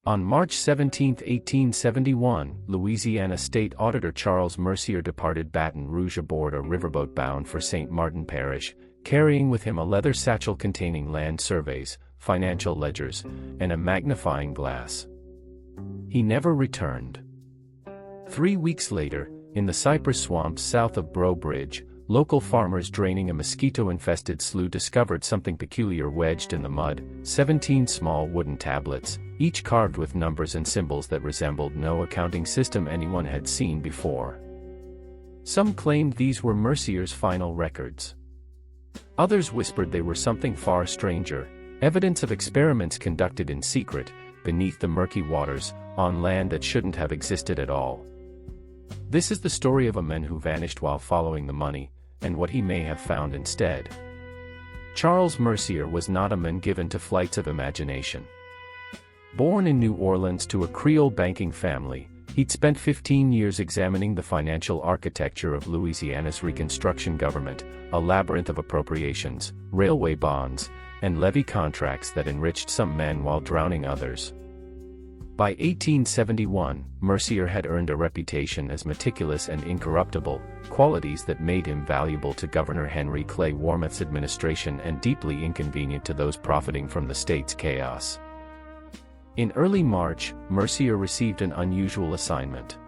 On March 17, 1871, Louisiana State Auditor Charles Mercier departed Baton Rouge aboard a riverboat bound for St. Martin Parish, carrying with him a leather satchel containing land surveys, financial ledgers, and a magnifying glass. He never returned. 3 weeks later, in the cypress swamps south of Breaux Bridge, local farmers draining a mosquito-infested slough discovered something peculiar wedged in the mud, 17 small wooden tablets, each carved with numbers and symbols that resembled no accounting system anyone had seen before. Some claimed these were Mercier's final records. Others whispered they were something far stranger, evidence of experiments conducted in secret, beneath the murky waters, on land that shouldn't have existed at all. This is the story of a man who vanished while following the money, and what he may have found instead. Charles Mercier was not a man given to flights of imagination. Born in New Orleans to a Creole banking family, he'd spent 15 years examining the financial architecture of Louisiana's Reconstruction government, a labyrinth of appropriations, railway bonds, and levy contracts that enriched some men while drowning others. By 1871, Mercier had earned a reputation as meticulous and incorruptible, qualities that made him valuable to Governor Henry Clay Warmoth's administration and deeply inconvenient to those profiting from the state's chaos. In early March, Mercier received an unusual assignment.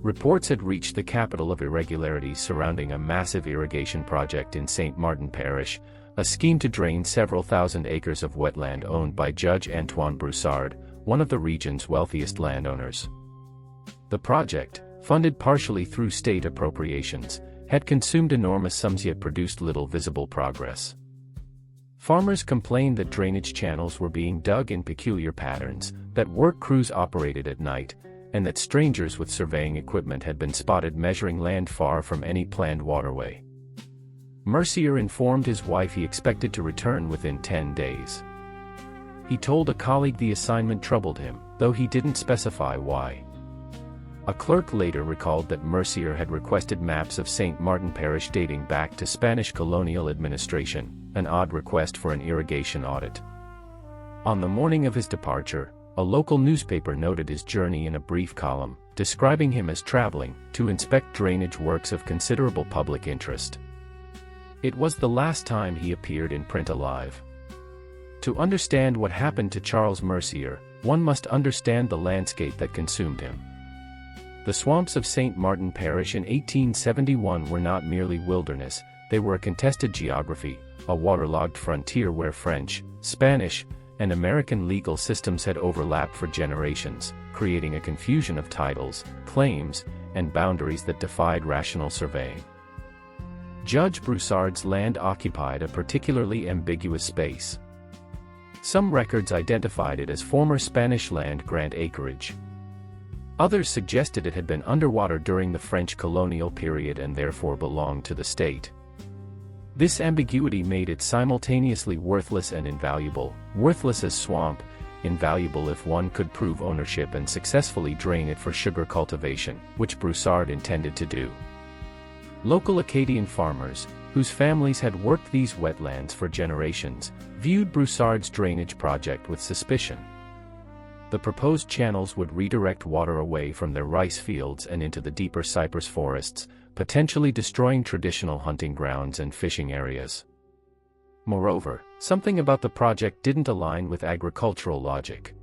Reports had reached the capital of irregularities surrounding a massive irrigation project in St. Martin Parish, a scheme to drain several thousand acres of wetland owned by Judge Antoine Broussard, one of the region's wealthiest landowners. The project, funded partially through state appropriations, had consumed enormous sums yet produced little visible progress. Farmers complained that drainage channels were being dug in peculiar patterns, that work crews operated at night, and that strangers with surveying equipment had been spotted measuring land far from any planned waterway. Mercier informed his wife he expected to return within 10 days. He told a colleague the assignment troubled him, though he didn't specify why. A clerk later recalled that Mercier had requested maps of St. Martin Parish dating back to Spanish colonial administration, an odd request for an irrigation audit. On the morning of his departure, a local newspaper noted his journey in a brief column, describing him as traveling to inspect drainage works of considerable public interest. It was the last time he appeared in print alive. To understand what happened to Charles Mercier, one must understand the landscape that consumed him. The swamps of St. Martin Parish in 1871 were not merely wilderness, they were a contested geography, a waterlogged frontier where French, Spanish, and American legal systems had overlapped for generations, creating a confusion of titles, claims, and boundaries that defied rational surveying. Judge Broussard's land occupied a particularly ambiguous space. Some records identified it as former Spanish land grant acreage. Others suggested it had been underwater during the French colonial period and therefore belonged to the state. This ambiguity made it simultaneously worthless and invaluable, worthless as swamp, invaluable if one could prove ownership and successfully drain it for sugar cultivation, which Broussard intended to do. Local Acadian farmers, whose families had worked these wetlands for generations, viewed Broussard's drainage project with suspicion. The proposed channels would redirect water away from their rice fields and into the deeper cypress forests, potentially destroying traditional hunting grounds and fishing areas. Moreover, something about the project didn't align with agricultural logic.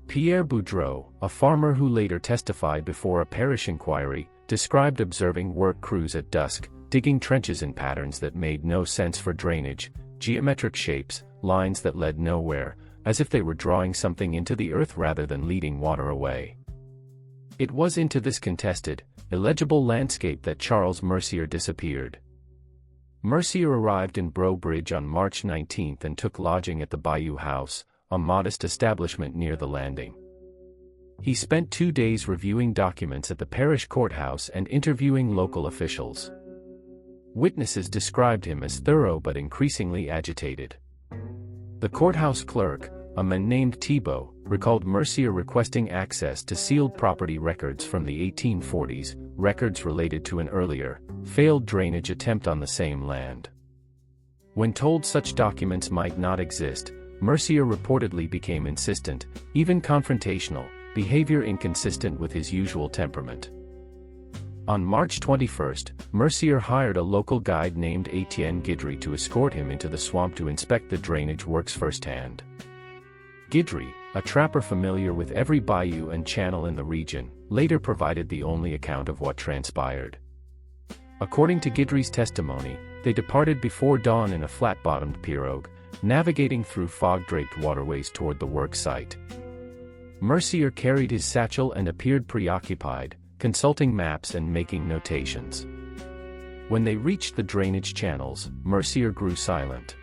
Pierre Boudreau, a farmer who later testified before a parish inquiry, described observing work crews at dusk, digging trenches in patterns that made no sense for drainage, geometric shapes, lines that led nowhere, as if they were drawing something into the earth rather than leading water away. It was into this contested, illegible landscape that Charles Mercier disappeared. Mercier arrived in Breaux Bridge on March 19 and took lodging at the Bayou House, a modest establishment near the landing. He spent 2 days reviewing documents at the parish courthouse and interviewing local officials. Witnesses described him as thorough but increasingly agitated. The courthouse clerk, a man named Thibault, recalled Mercier requesting access to sealed property records from the 1840s, records related to an earlier, failed drainage attempt on the same land. When told such documents might not exist, Mercier reportedly became insistent, even confrontational, behavior inconsistent with his usual temperament. On March 21, Mercier hired a local guide named Etienne Guidry to escort him into the swamp to inspect the drainage works firsthand. Guidry, a trapper familiar with every bayou and channel in the region, later provided the only account of what transpired. According to Guidry's testimony, they departed before dawn in a flat-bottomed pirogue, navigating through fog-draped waterways toward the work site. Mercier carried his satchel and appeared preoccupied, consulting maps and making notations. When they reached the drainage channels, Mercier grew silent.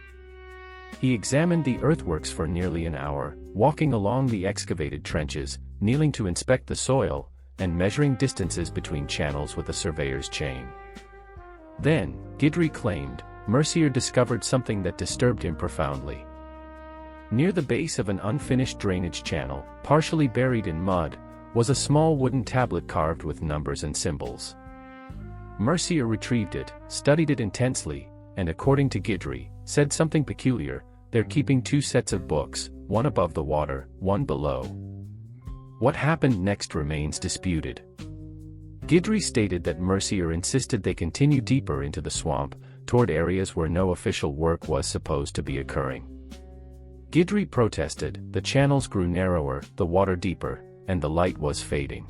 He examined the earthworks for nearly an hour, walking along the excavated trenches, kneeling to inspect the soil, and measuring distances between channels with a surveyor's chain. Then, Guidry claimed, Mercier discovered something that disturbed him profoundly. Near the base of an unfinished drainage channel, partially buried in mud, was a small wooden tablet carved with numbers and symbols. Mercier retrieved it, studied it intensely, and according to Guidry, said something peculiar: they're keeping two sets of books, one above the water, one below. What happened next remains disputed. Guidry stated that Mercier insisted they continue deeper into the swamp, toward areas where no official work was supposed to be occurring. Guidry protested: the channels grew narrower, the water deeper, and the light was fading.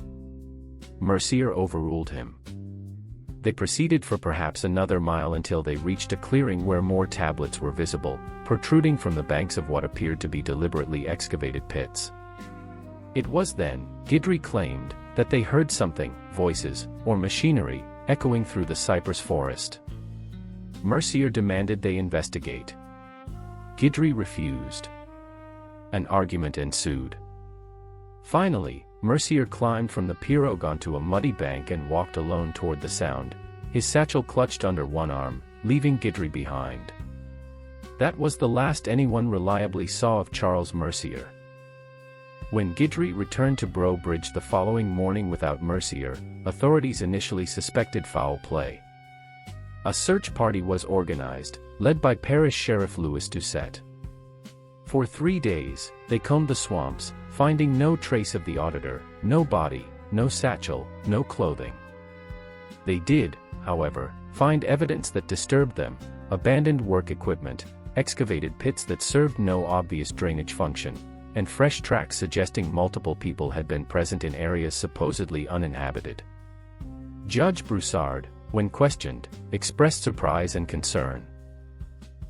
Mercier overruled him. They proceeded for perhaps another mile until they reached a clearing where more tablets were visible, protruding from the banks of what appeared to be deliberately excavated pits. It was then, Guidry claimed, that they heard something, voices, or machinery, echoing through the cypress forest. Mercier demanded they investigate. Guidry refused. An argument ensued. Finally, Mercier climbed from the pirogue onto a muddy bank and walked alone toward the sound, his satchel clutched under one arm, leaving Guidry behind. That was the last anyone reliably saw of Charles Mercier. When Guidry returned to Breaux Bridge the following morning without Mercier, authorities initially suspected foul play. A search party was organized, led by Parish Sheriff Louis Doucet. For 3 days, they combed the swamps, finding no trace of the auditor, no body, no satchel, no clothing. They did, however, find evidence that disturbed them: abandoned work equipment, excavated pits that served no obvious drainage function, and fresh tracks suggesting multiple people had been present in areas supposedly uninhabited. Judge Broussard, when questioned, expressed surprise and concern.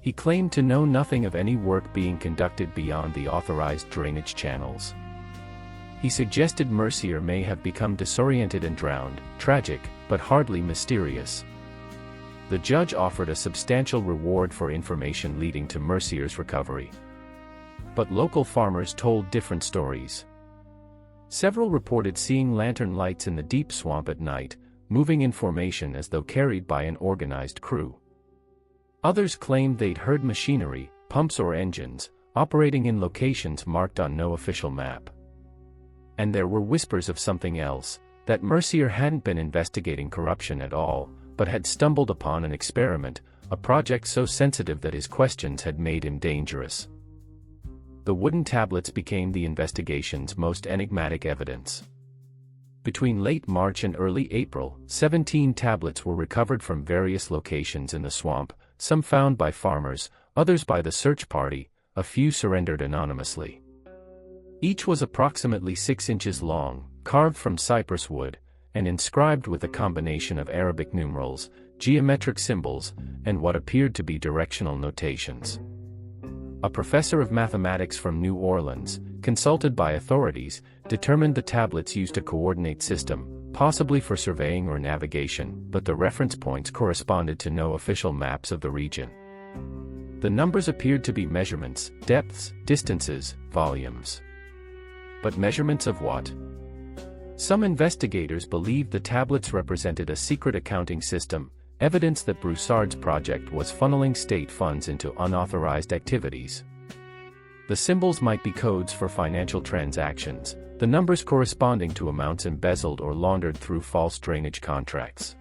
He claimed to know nothing of any work being conducted beyond the authorized drainage channels. He suggested Mercier may have become disoriented and drowned, tragic, but hardly mysterious. The judge offered a substantial reward for information leading to Mercier's recovery. But local farmers told different stories. Several reported seeing lantern lights in the deep swamp at night, moving in formation as though carried by an organized crew. Others claimed they'd heard machinery, pumps or engines, operating in locations marked on no official map. And there were whispers of something else, that Mercier hadn't been investigating corruption at all, but had stumbled upon an experiment, a project so sensitive that his questions had made him dangerous. The wooden tablets became the investigation's most enigmatic evidence. Between late March and early April, 17 tablets were recovered from various locations in the swamp, some found by farmers, others by the search party, a few surrendered anonymously. Each was approximately 6 inches long, carved from cypress wood, and inscribed with a combination of Arabic numerals, geometric symbols, and what appeared to be directional notations. A professor of mathematics from New Orleans, consulted by authorities, determined the tablets used a coordinate system, possibly for surveying or navigation, but the reference points corresponded to no official maps of the region. The numbers appeared to be measurements, depths, distances, volumes. But measurements of what? Some investigators believed the tablets represented a secret accounting system, evidence that Broussard's project was funneling state funds into unauthorized activities. The symbols might be codes for financial transactions, the numbers corresponding to amounts embezzled or laundered through false drainage contracts.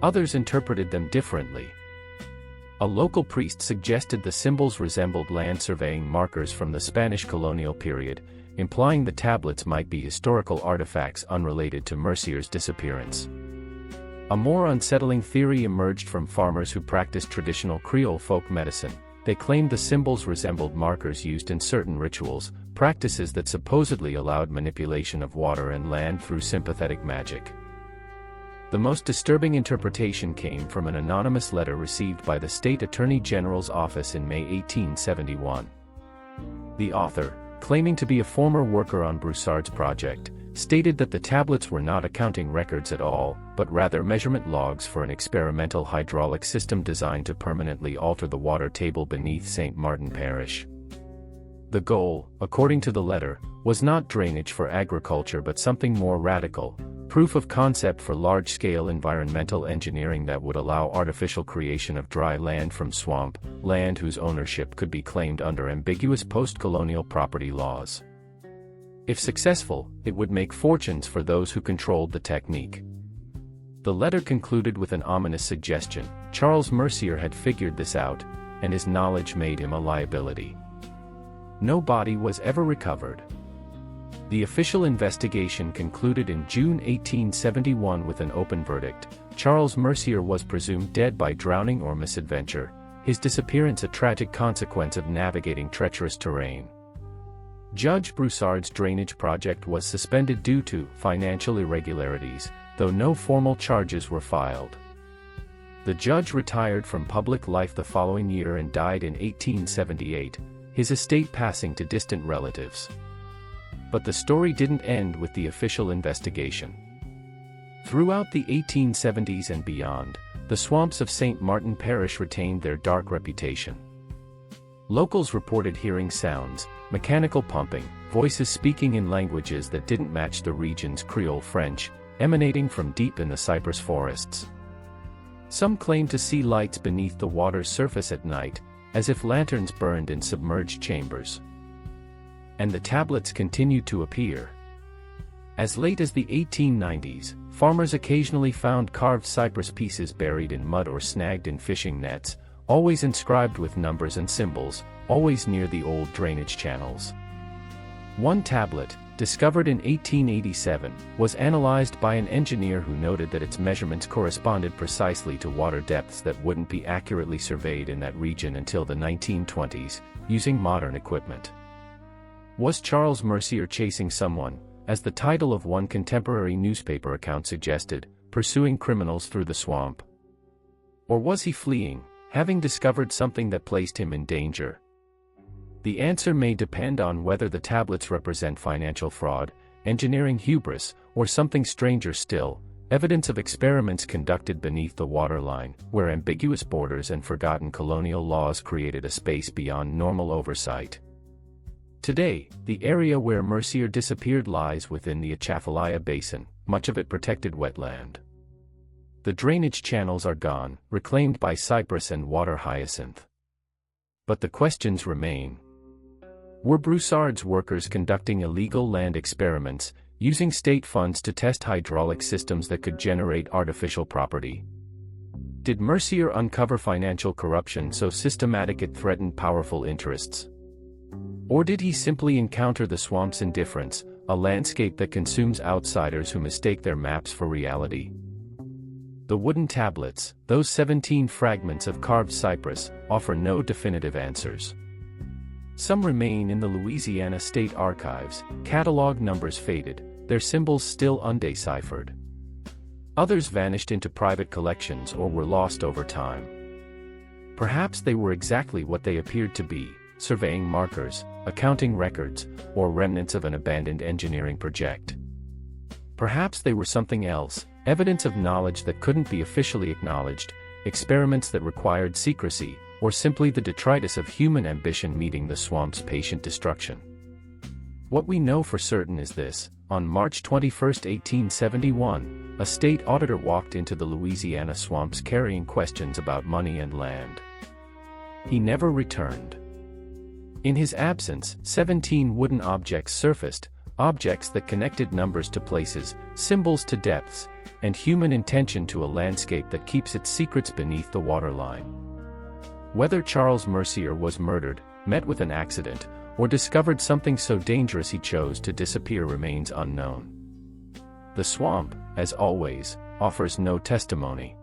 Others interpreted them differently. A local priest suggested the symbols resembled land surveying markers from the Spanish colonial period, implying the tablets might be historical artifacts unrelated to Mercier's disappearance. A more unsettling theory emerged from farmers who practiced traditional Creole folk medicine. They claimed the symbols resembled markers used in certain rituals, practices that supposedly allowed manipulation of water and land through sympathetic magic. The most disturbing interpretation came from an anonymous letter received by the State Attorney General's office in May 1871. The author, claiming to be a former worker on Broussard's project, stated that the tablets were not accounting records at all, but rather measurement logs for an experimental hydraulic system designed to permanently alter the water table beneath St. Martin Parish. The goal, according to the letter, was not drainage for agriculture but something more radical, proof of concept for large-scale environmental engineering that would allow artificial creation of dry land from swamp, land whose ownership could be claimed under ambiguous post-colonial property laws. If successful, it would make fortunes for those who controlled the technique. The letter concluded with an ominous suggestion: Charles Mercier had figured this out, and his knowledge made him a liability. No body was ever recovered. The official investigation concluded in June 1871 with an open verdict. Charles Mercier was presumed dead by drowning or misadventure, his disappearance a tragic consequence of navigating treacherous terrain. Judge Broussard's drainage project was suspended due to financial irregularities, though no formal charges were filed. The judge retired from public life the following year and died in 1878, his estate passing to distant relatives. But the story didn't end with the official investigation. Throughout the 1870s and beyond, the swamps of St. Martin Parish retained their dark reputation. Locals reported hearing sounds, mechanical pumping, voices speaking in languages that didn't match the region's Creole French, emanating from deep in the cypress forests. Some claimed to see lights beneath the water's surface at night, as if lanterns burned in submerged chambers. And the tablets continued to appear. As late as the 1890s, farmers occasionally found carved cypress pieces buried in mud or snagged in fishing nets, always inscribed with numbers and symbols, always near the old drainage channels. One tablet, discovered in 1887, was analyzed by an engineer who noted that its measurements corresponded precisely to water depths that wouldn't be accurately surveyed in that region until the 1920s, using modern equipment. Was Charles Mercier chasing someone, as the title of one contemporary newspaper account suggested, pursuing criminals through the swamp? Or was he fleeing, having discovered something that placed him in danger? The answer may depend on whether the tablets represent financial fraud, engineering hubris, or something stranger still, evidence of experiments conducted beneath the waterline, where ambiguous borders and forgotten colonial laws created a space beyond normal oversight. Today, the area where Mercier disappeared lies within the Atchafalaya Basin, much of it protected wetland. The drainage channels are gone, reclaimed by cypress and water hyacinth. But the questions remain. Were Broussard's workers conducting illegal land experiments, using state funds to test hydraulic systems that could generate artificial property? Did Mercier uncover financial corruption so systematic it threatened powerful interests? Or did he simply encounter the swamp's indifference, a landscape that consumes outsiders who mistake their maps for reality? The wooden tablets, those 17 fragments of carved cypress, offer no definitive answers. Some remain in the Louisiana State Archives, catalog numbers faded, their symbols still undeciphered. Others vanished into private collections or were lost over time. Perhaps they were exactly what they appeared to be: surveying markers, accounting records, or remnants of an abandoned engineering project. Perhaps they were something else, evidence of knowledge that couldn't be officially acknowledged, experiments that required secrecy, or simply the detritus of human ambition meeting the swamp's patient destruction. What we know for certain is this: on March 21, 1871, a state auditor walked into the Louisiana swamps carrying questions about money and land. He never returned. In his absence, 17 wooden objects surfaced, objects that connected numbers to places, symbols to depths, and human intention to a landscape that keeps its secrets beneath the waterline. Whether Charles Mercier was murdered, met with an accident, or discovered something so dangerous he chose to disappear remains unknown. The swamp, as always, offers no testimony.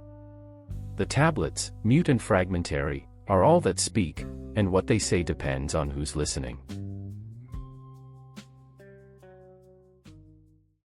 The tablets, mute and fragmentary, are all that speak, and what they say depends on who's listening.